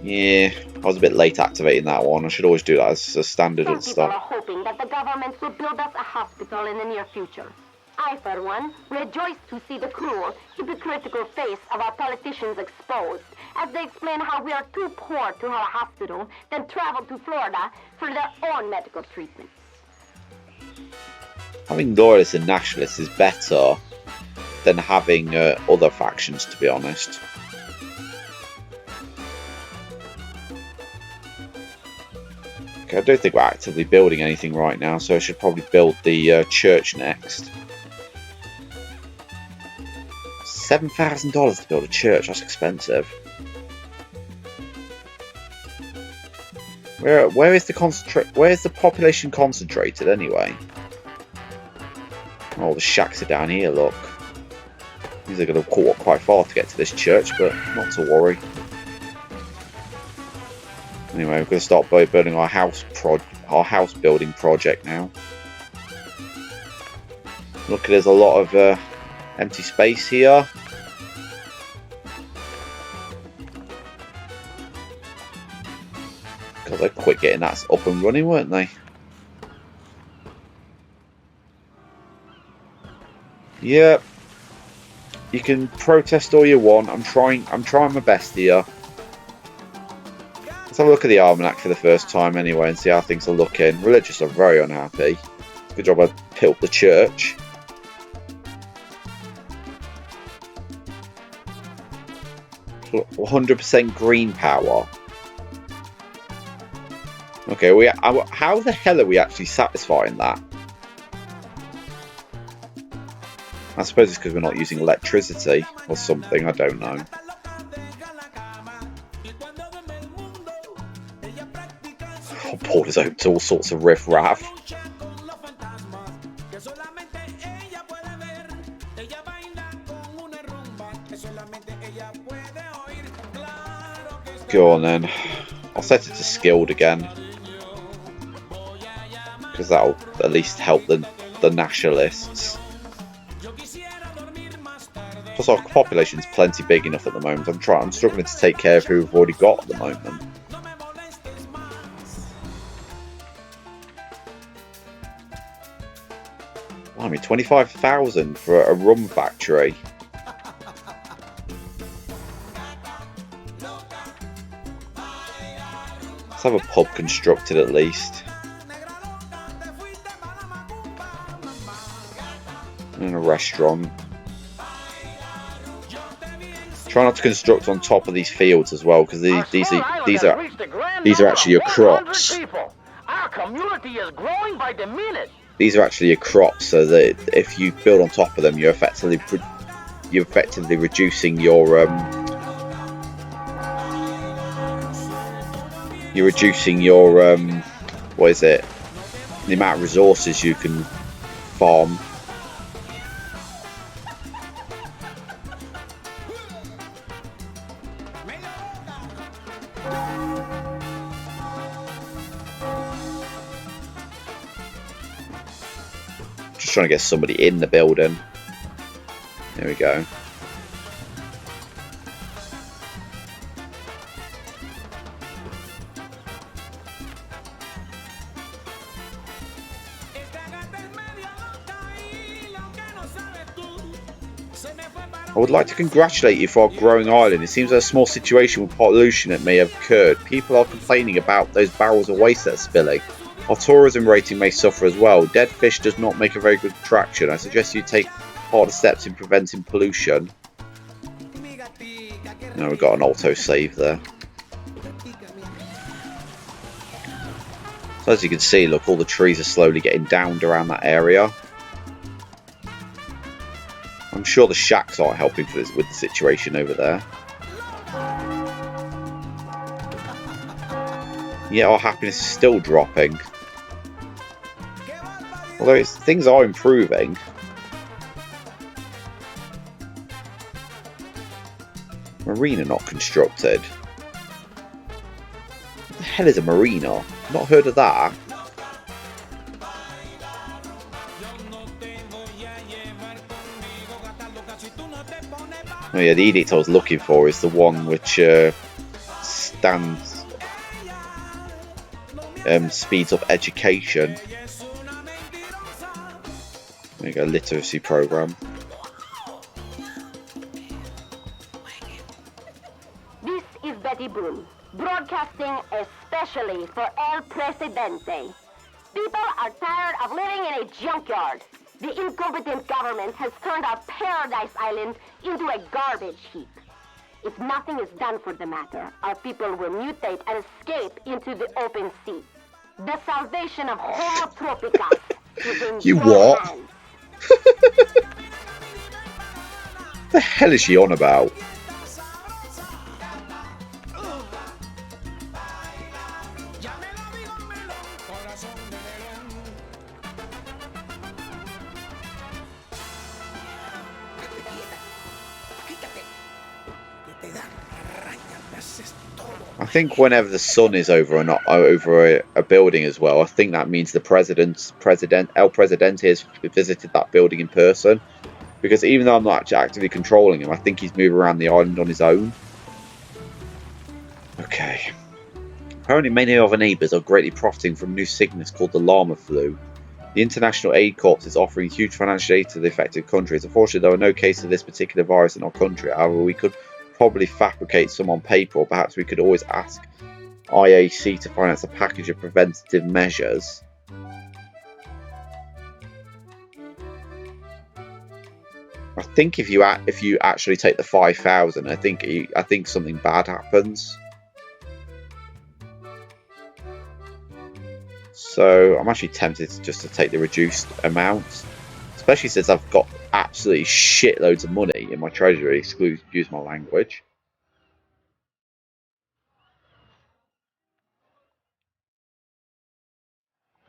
Yeah, I was a bit late activating that one. I should always do that as a standard Some and people are stuff. hoping that the government will build us a hospital in the near future. I, for one, rejoice to see the cruel, hypocritical face of our politicians exposed as they explain how we are too poor to have a hospital, then travel to Florida for their own medical treatments. Having loyalists and nationalists is better than having other factions, to be honest. Okay, I don't think we're actively building anything right now, so I should probably build the church next. $7,000 to build a church, that's expensive. Where is the population concentrated anyway? Oh, the shacks are down here, look. These are going to walk quite far to get to this church, but not to worry. Anyway, we're going to start by building our house building project now. Look, there's a lot of empty space here. God, they're quick getting that up and running, weren't they? Yep. You can protest all you want. I'm trying my best here. Let's have a look at the almanac for the first time anyway and see how things are looking. Religious are very unhappy. Good job I built the church. Look, 100% green power. Okay, how the hell are we actually satisfying that? I suppose it's because we're not using electricity or something, I don't know. Oh, borders open to all sorts of riff-raff. Go on then. I'll set it to skilled again. Because that'll at least help the nationalists. Plus our population's plenty big enough at the moment. I'm struggling to take care of who we've already got at the moment. I mean, 25,000 for a rum factory. Let's have a pub constructed at least. And a restaurant. Try not to construct on top of these fields as well, because these are actually your crops. Our community is growing by the minute. These are actually your crops, so that if you build on top of them, you're effectively reducing your what is it? The amount of resources you can farm. Just trying to get somebody in the building. There we go. I would like to congratulate you for our growing island. It seems like a small situation with pollution that may have occurred. People are complaining about those barrels of waste that are spilling. Our tourism rating may suffer as well. Dead fish does not make a very good attraction. I suggest you take harder steps in preventing pollution. Now we've got an auto save there. So as you can see, look, all the trees are slowly getting downed around that area. I'm sure the shacks aren't helping with the situation over there. Yet our happiness is still dropping. Although things are improving. Marina not constructed. What the hell is a marina? Not heard of that. Oh yeah, the edict I was looking for is the one which understands speeds up education. There you go, literacy program. This is Betty Boone, broadcasting especially for El Presidente. People are tired of living in a junkyard. The incompetent government has turned our paradise island into a garbage heap. If nothing is done for the matter, our people will mutate and escape into the open sea. The salvation of Homo Tropicus is in You your what? hands. The hell is she on about? I think whenever the sun is over or not over a building as well, I think that means the El Presidente has visited that building in person. Because even though I'm not actually actively controlling him, I think he's moving around the island on his own. Okay. Apparently many of our neighbours are greatly profiting from a new sickness called the llama flu. The International Aid Corps is offering huge financial aid to the affected countries. Unfortunately, there are no cases of this particular virus in our country. However, we could probably fabricate some on paper, or perhaps we could always ask IAC to finance a package of preventative measures. I think if you actually take the 5,000, I think something bad happens. So I'm actually tempted just to take the reduced amount, especially since I've got absolutely shitloads of money in my treasury. Excuse my language.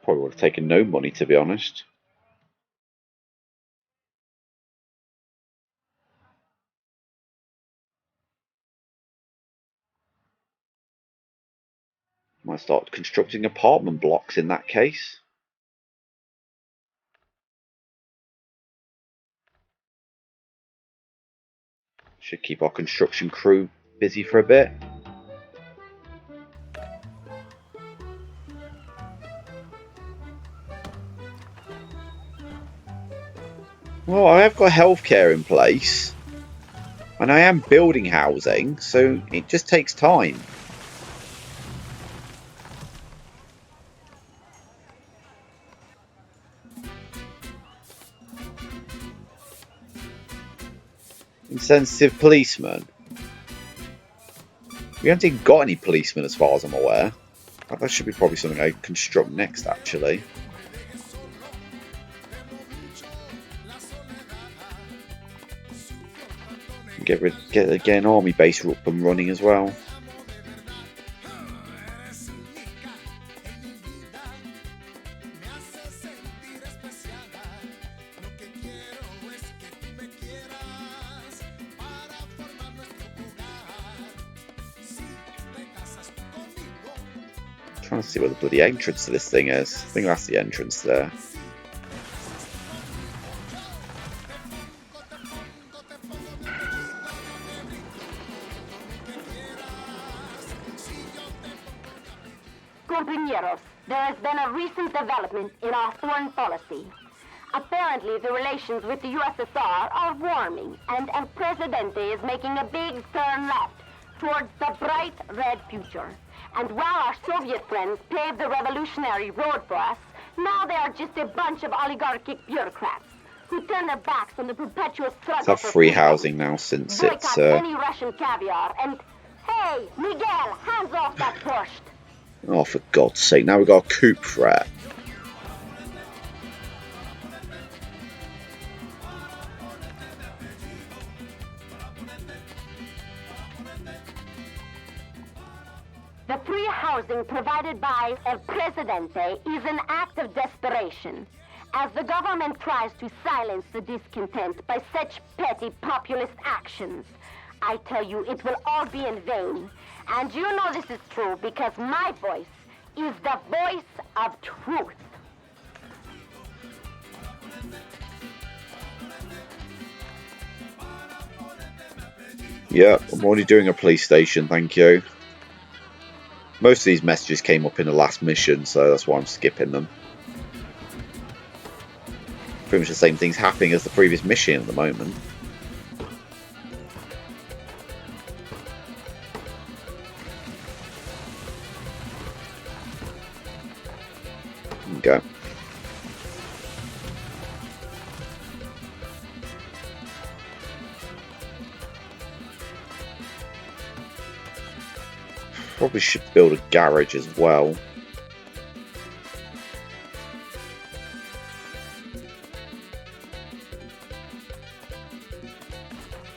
Probably would have taken no money, to be honest. Might start constructing apartment blocks in that case. Should keep our construction crew busy for a bit. Well, I have got healthcare in place. And I am building housing, so it just takes time. Insensitive policeman. We haven't even got any policemen as far as I'm aware. That should be probably something I construct next, actually. Get an army base up and running as well. Trying to see where the bloody entrance to this thing is. I think that's the entrance there. Compañeros, there has been a recent development in our foreign policy. Apparently, the relations with the USSR are warming, and El Presidente is making a big turn left towards the bright red future. And while our Soviet friends paved the revolutionary road for us, now they are just a bunch of oligarchic bureaucrats who turn their backs on the perpetual struggle It's for free freedom. housing now since it's... any Russian caviar and... Hey, Miguel, hands off that Porsche. Oh, for God's sake, now we've got a coup threat. The free housing provided by El Presidente is an act of desperation, as the government tries to silence the discontent by such petty populist actions. I tell you, it will all be in vain. And you know this is true because my voice is the voice of truth. Yeah, I'm already doing a police station, thank you. Most of these messages came up in the last mission, so that's why I'm skipping them. Pretty much the same things happening as the previous mission at the moment. There we go. Probably should build a garage as well.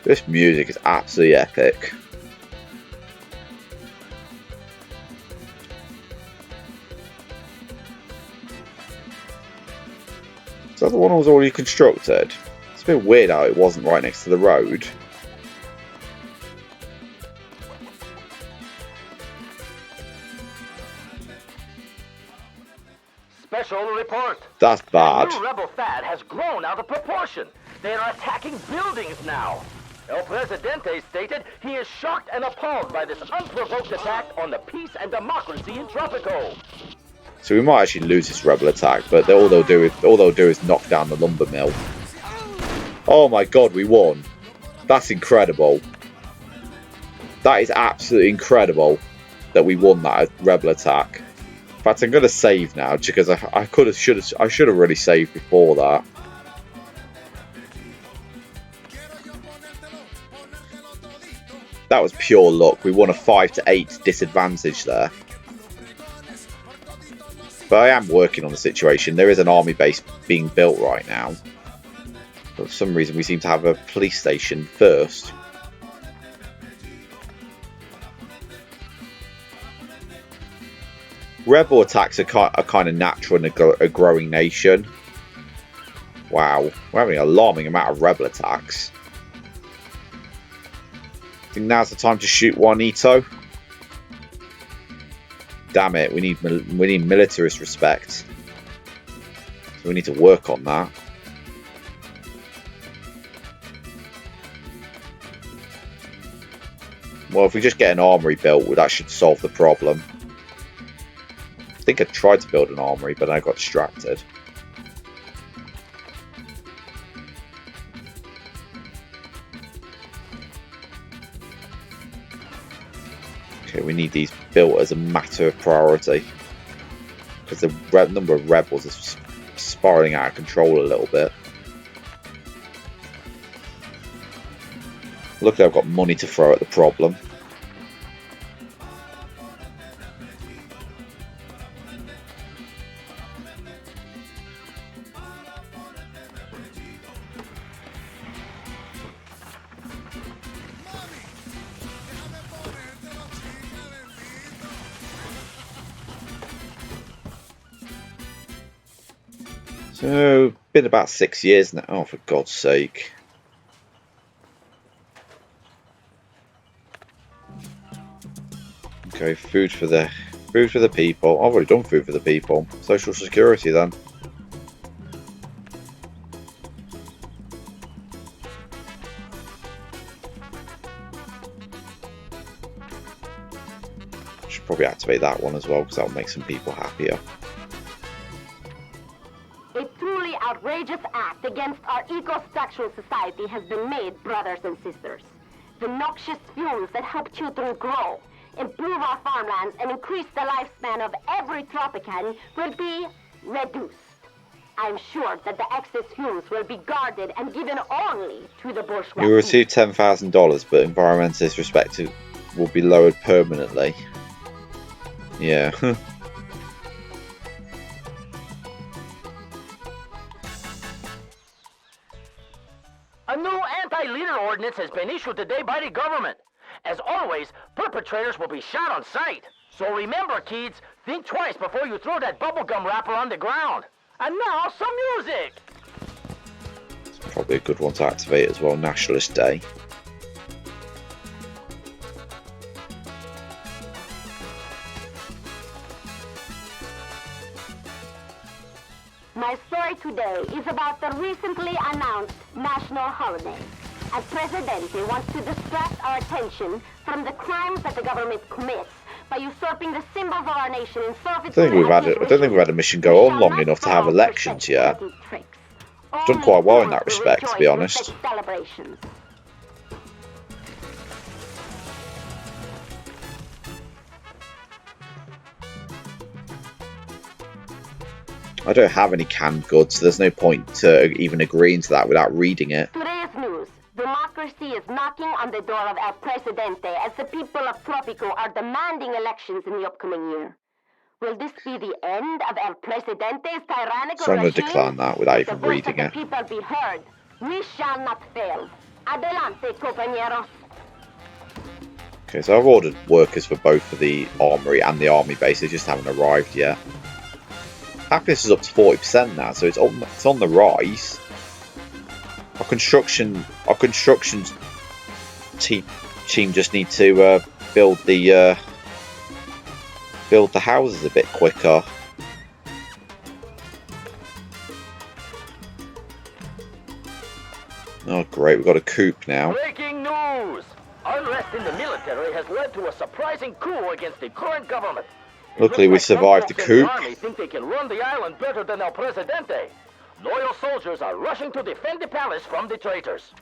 This music is absolutely epic. Is that the one that was already constructed? It's a bit weird how it wasn't right next to the road. Special report. That's bad. The new rebel fad has grown out of proportion. They are attacking buildings now. El Presidente stated he is shocked and appalled by this unprovoked attack on the peace and democracy in Tropico. So we might actually lose this rebel attack, but all they'll do is knock down the lumber mill. Oh my god, we won. That's incredible. That is absolutely incredible that we won that rebel attack. In fact, I'm going to save now because I should have really saved before that. That was pure luck. We won a 5-8 disadvantage there. But I am working on the situation. There is an army base being built right now. But for some reason we seem to have a police station first. Rebel attacks are kind of natural in a growing nation. Wow, we're having an alarming amount of rebel attacks. I think now's the time to shoot Juanito. Damn it, we need militarist respect. So we need to work on that. Well, if we just get an armory built, that should solve the problem. I think I tried to build an armory, but I got distracted. Okay, we need these built as a matter of priority. Because the number of rebels is spiraling out of control a little bit. Luckily I've got money to throw at the problem. So, been about 6 years now. Oh, for God's sake. Okay, food for the people. I've already done food for the people. Social security then. Should probably activate that one as well because that'll make some people happier. A truly outrageous act against our eco-structural society has been made, brothers and sisters. The noxious fumes that help children grow, improve our farmlands, and increase the lifespan of every Tropican will be reduced. I'm sure that the excess fumes will be guarded and given only to the bourgeois. You will receive $10,000, but environmentalist respect will be lowered permanently. Yeah. A new anti-litter ordinance has been issued today by the government. As always, perpetrators will be shot on sight. So remember, kids, think twice before you throw that bubblegum wrapper on the ground. And now, some music! It's probably a good one to activate as well, Nationalist Day. My story today is about the recently announced national holiday. El Presidente wants to distract our attention from the crimes that the government commits by usurping the symbols of our nation and I don't think we've had a mission go on long enough to have elections yet. It's done quite well in that respect, to be honest. I don't have any canned goods, so there's no point to even agreeing to that without reading it. Today's news. Democracy is knocking on the door of El Presidente as the people of Tropico are demanding elections in the upcoming year. Will this be the end of El Presidente's tyrannical So I'm going to regime? decline that without If even the voice reading of it. the people be heard, we shall not fail. Adelante, compañeros. Okay, so I've ordered workers for both of the armory and the army base. They just haven't arrived yet. Happiness is up to 40% now, so it's on the rise. Our construction team just need to build the houses a bit quicker. Oh great, we've got a coup now. Breaking news! Unrest in the military has led to a surprising coup against the current government. Luckily we survived the coup. The army think they can run the island better than El Presidente. Loyal soldiers are rushing to defend the palace from the traitors.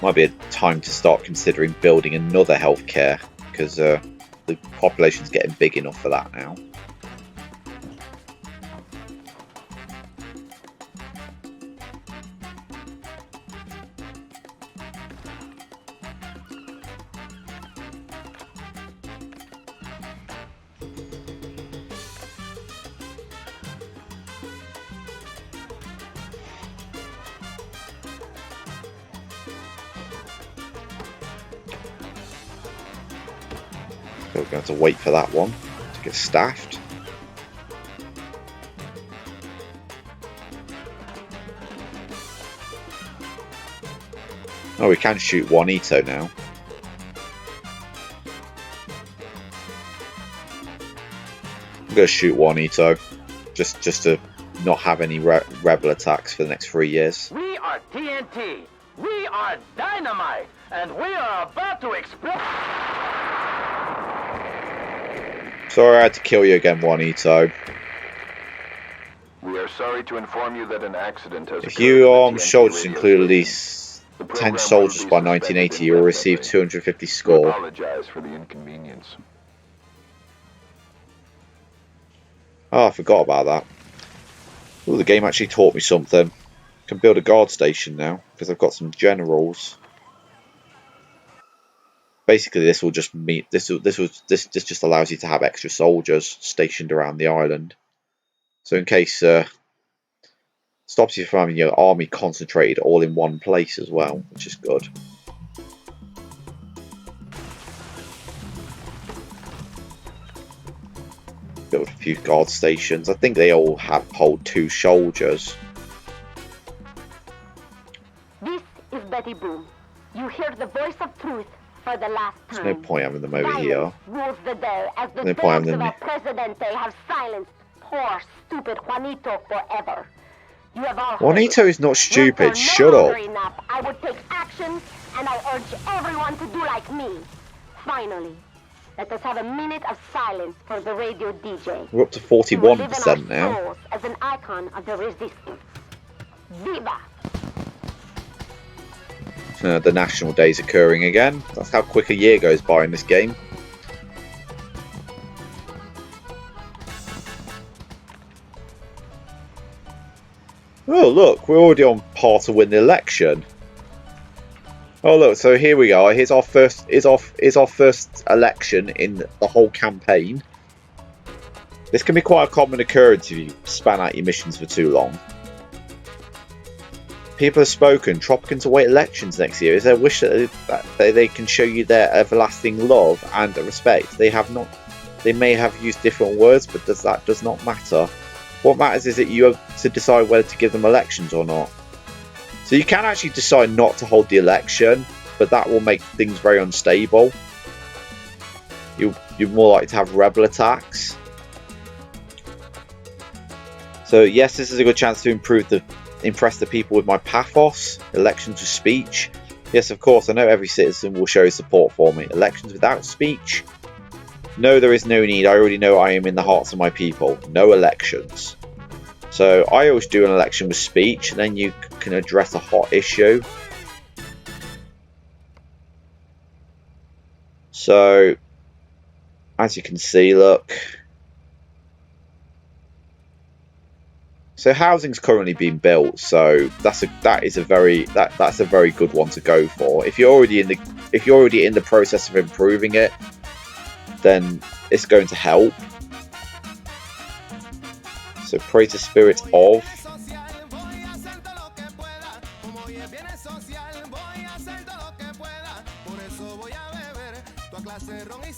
Might be a time to start considering building another healthcare, because the population's getting big enough for that now. So we're going to have to wait for that one to get staffed. Oh, we can shoot Juanito now. I'm going to shoot Juanito just to not have any rebel attacks for the next 3 years. We are TNT. We are dynamite. And we are about to explode. Sorry I had to kill you again, Juanito. We are sorry to inform you that an accident has If occurred you on armed the TNT soldiers radio include at station. least The 10 program soldiers will by be suspended 1980, you'll receive indefinitely. 250 We score. apologize for the inconvenience. Oh, I forgot about that. Oh, the game actually taught me something. I can build a guard station now, because I've got some generals. Basically, this will just meet. This just allows you to have extra soldiers stationed around the island. So in case stops you from having your army concentrated all in one place as well, which is good. Build a few guard stations. I think they all hold 2 soldiers. This is Betty Boom. You hear the voice of truth for the last time. There's no point having them over here. Rules the day as the No point dogs having of them. El Presidente have silenced poor, stupid Juanito forever. You have all heard Juanito it. is not When stupid. for no Shut longer up. enough, I would take action, and I urge everyone to do like me. Finally, let us have a minute of silence for the radio DJ. We're up to He will live in our 41% now. souls as an icon of the resistance. Viva! The National Day's occurring again. That's how quick a year goes by in this game. Oh look, we're already on par to win the election. Oh look, so here we are. Here's our first election in the whole campaign. This can be quite a common occurrence if you span out your missions for too long. People have spoken. Tropicans await elections next year. Is there a wish that they can show you their everlasting love and respect? They have not. They may have used different words, but that does not matter. What matters is that you have to decide whether to give them elections or not. So you can actually decide not to hold the election, but that will make things very unstable. You're more likely to have rebel attacks. So yes, this is a good chance to impress the people with my pathos. Elections with speech. Yes, of course, I know every citizen will show support for me. Elections without speech? No, there is no need. I already know I am in the hearts of my people. No elections. So I always do an election with speech, and then you can address a hot issue. So, as you can see, look. So housing's currently being built, so that's a very good one to go for. If you're already in the process of improving it, then it's going to help. So pray to spirit of.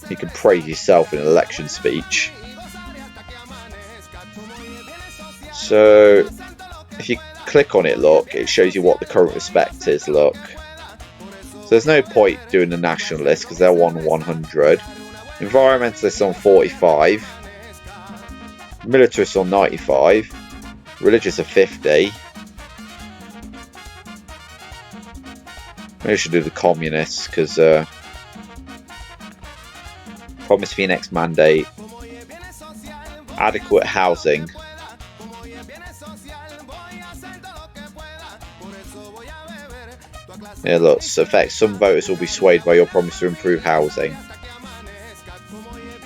You can praise yourself in an election speech. So if you click on it, look, it shows you what the current respect is, look. So there's no point doing the nationalists because they're on 100. Environmentalists on 45. Militarists on 95. Religious are 50. Maybe I should do the communists because promise for your next mandate. Adequate housing. Yeah, look, affects some voters will be swayed by your promise to improve housing.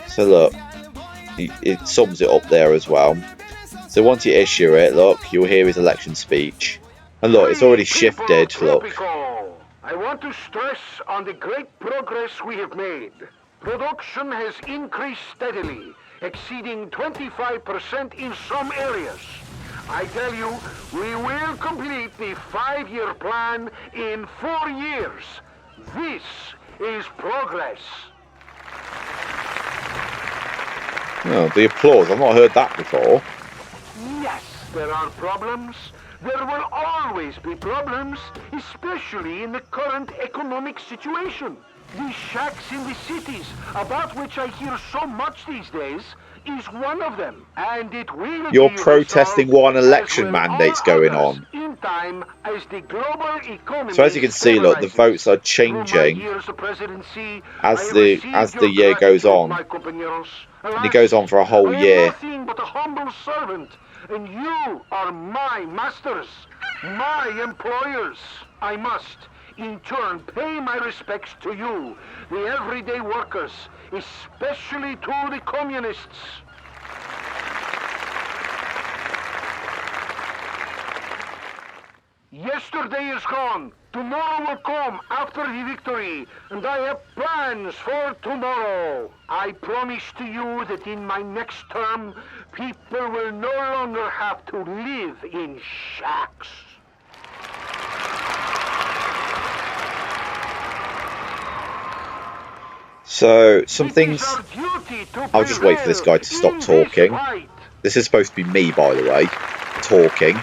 So look, it sums it up there as well. So once you issue it, look, you'll hear his election speech. And look, it's already shifted, look. Tropico, I want to stress on the great progress we have made. Production has increased steadily, exceeding 25% in some areas. I tell you, we will complete the 5-year plan in 4 years. This is progress. Oh, the applause. I've not heard that before. Yes, there are problems. There will always be problems, especially in the current economic situation. The shacks in the cities, about which I hear so much these days, is one of them, and it will. You're protesting what an election mandate's going on. In time, as the global economy so as you can see, look, the votes are changing as the year goes on, and it goes on for a whole year. Nothing but a humble servant, and you are my masters, my employers. I must, in turn, pay my respects to you, the everyday workers, especially to the communists. Yesterday is gone. Tomorrow will come after the victory, and I have plans for tomorrow. I promise to you that in my next term, people will no longer have to live in shacks. So, some things... I'll just wait for this guy to stop talking. This is supposed to be me, by the way, talking.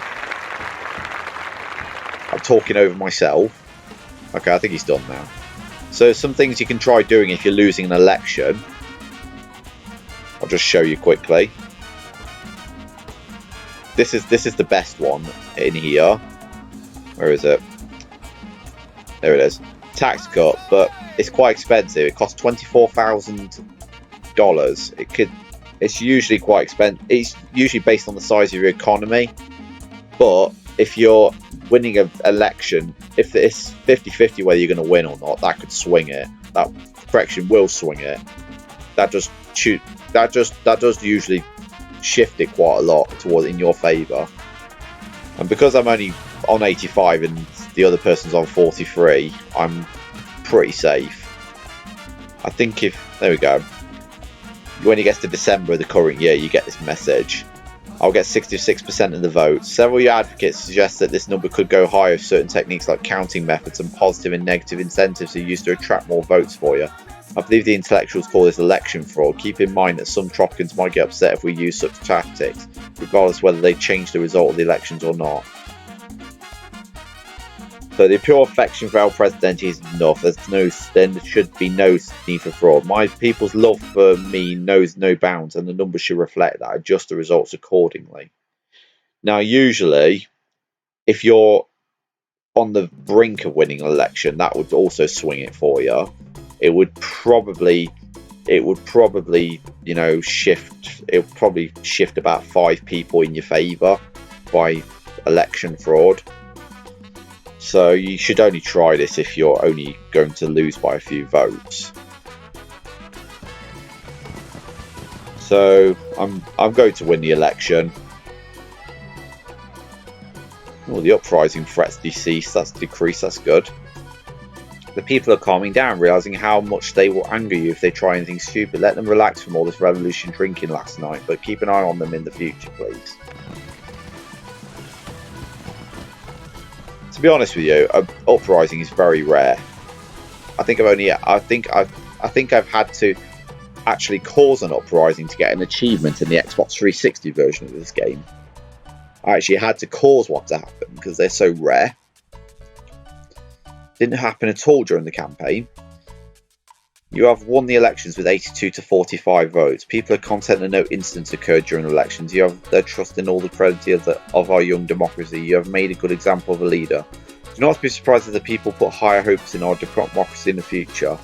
I'm talking over myself. Okay, I think he's done now. So, some things you can try doing if you're losing an election. I'll just show you quickly. This is the best one in here. Where is it? There it is. Tax cut, but it's quite expensive. It costs $24,000. It's usually quite expensive. It's usually based on the size of your economy. But if you're winning an election, if it's 50-50 whether you're going to win or not, that could swing it. That correction will swing it. That does usually shift it quite a lot towards in your favour. And because I'm only on 85 and the other person's on 43, I'm pretty safe. I think there we go. When it gets to December of the current year, you get this message. I'll get 66% of the votes. Several advocates suggest that this number could go higher if certain techniques like counting methods and positive and negative incentives are used to attract more votes for you. I believe the intellectuals call this election fraud. Keep in mind that some Tropicans might get upset if we use such tactics, regardless whether they change the result of the elections or not. So the pure affection for El Presidente is enough. Then there should be no need for fraud. My people's love for me knows no bounds, and the numbers should reflect that. Adjust the results accordingly. Now, usually, if you're on the brink of winning an election, that would also swing it for you. It would probably, you know, shift. It would probably shift about 5 people in your favour by election fraud. So you should only try this if you're only going to lose by a few votes. So I'm going to win the election. Oh, the uprising threats deceased. That's decreased. That's good. The people are calming down, realising how much they will anger you if they try anything stupid. Let them relax from all this revolution drinking last night, but keep an eye on them in the future, please. To be honest with you, uprising is very rare. I think I've had to actually cause an uprising to get an achievement in the Xbox 360 version of this game. I actually had to cause one to happen because they're so rare. Didn't happen at all during the campaign. You have won the elections with 82 to 45 votes. People are content that no incidents occurred during elections. You have their trust in all the credibility of our young democracy. You have made a good example of a leader. Do not be surprised if the people put higher hopes in our democracy in the future.